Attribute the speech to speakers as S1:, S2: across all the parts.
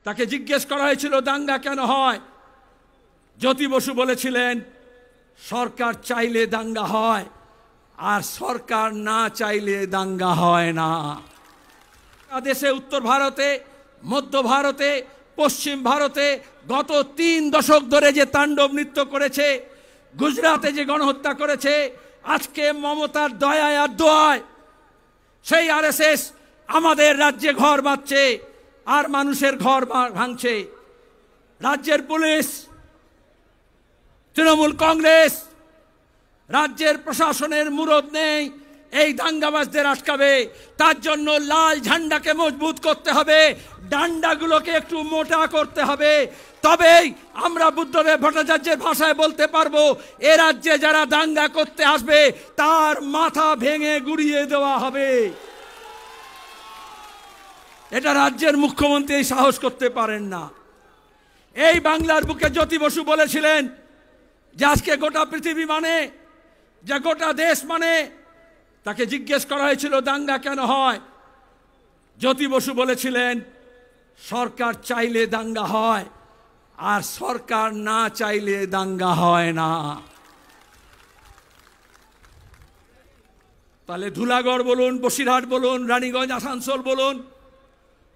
S1: তাকে জিজ্ঞেস করা হয়েছিল দাঙ্গা কেন হয়। জ্যোতি বসু বলেছিলেন সরকার চাইলে দাঙ্গা হয়, আর সরকার না চাইলে দাঙ্গা হয় না। দেশে উত্তর ভারতে, মধ্য ভারতে, পশ্চিম ভারতে গত 3 দশক ধরে যে তাণ্ডব নৃত্য করেছে, গুজরাটে যে গণহত্যা করেছে, আজকে মমতার দয়ায় আর দোয়ায় সেই আরএসএস আমাদের রাজ্যে ঘর বাঁধছে আর মানুষের ঘর ভাঙছে। রাজ্যের পুলিশ, তৃণমূল কংগ্রেস, রাজ্যের প্রশাসনের মুরদ নেই এই দাঙ্গাবাজদের আটকাবে। তার জন্য লাল ঝান্ডাকে মজবুত করতে হবে, ডান্ডাগুলোকে একটু মোটা করতে হবে। তবেই আমরা বুদ্ধদেব ভট্টাচার্যের ভাষায় বলতে পারবো এ রাজ্যে যারা দাঙ্গা করতে আসবে তার মাথা ভেঙে গুড়িয়ে দেওয়া হবে। এটা রাজ্যের মুখ্যমন্ত্রী সাহস করতে পারেন না। এই বাংলার বুকে জ্যোতি বসু বলেছিলেন যে আজকে গোটা পৃথিবী মানে, যে গোটা দেশ মানে। তাকে জিজ্ঞেস করা হয়েছিল দাঙ্গা কেন হয়। জ্যোতি বসু বলেছিলেন সরকার চাইলে দাঙ্গা হয়, আর সরকার না চাইলে দাঙ্গা হয় না। তাহলে ধুলাগড় বলুন, বসিরহাট বলুন, রানীগঞ্জ, আসানসোল বলুন,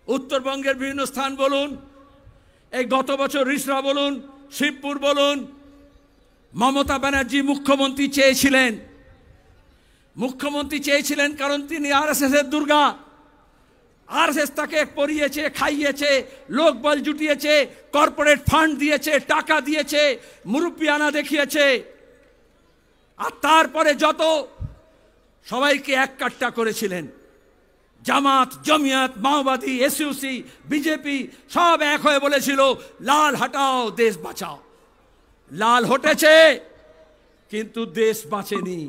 S1: উত্তরবঙ্গের বিভিন্ন স্থান বলুন, এই গত বছর রিসরা বলুন, শিবপুর বলুন, মমতা ব্যানার্জি মুখ্যমন্ত্রী চেয়েছিলেন কারণ তিনি আরএসএস এর দুর্গা। আরএসএস তাকে পরিয়েছে, খাইয়েছে, লোকবল জুটিয়েছে, কর্পোরেট ফান্ড দিয়েছে, টাকা দিয়েছে, মুরব্বিয়ানা দেখিয়েছে। আর তারপরে যত সবাইকে এক কাট্টা করেছিলেন, জামাত, জমিয়ত, মাওবাদী, এসইউসি, বিজেপি সব এক হয়ে বলেছিল লাল হটাও দেশ বাঁচাও। লাল হটেছে কিন্তু দেশ বাঁচেনি।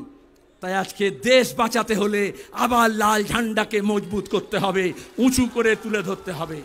S1: তাই আজকে দেশ বাঁচাতে হলে আবার লাল ঝান্ডাকে মজবুত করতে হবে, উঁচু করে তুলে ধরতে হবে।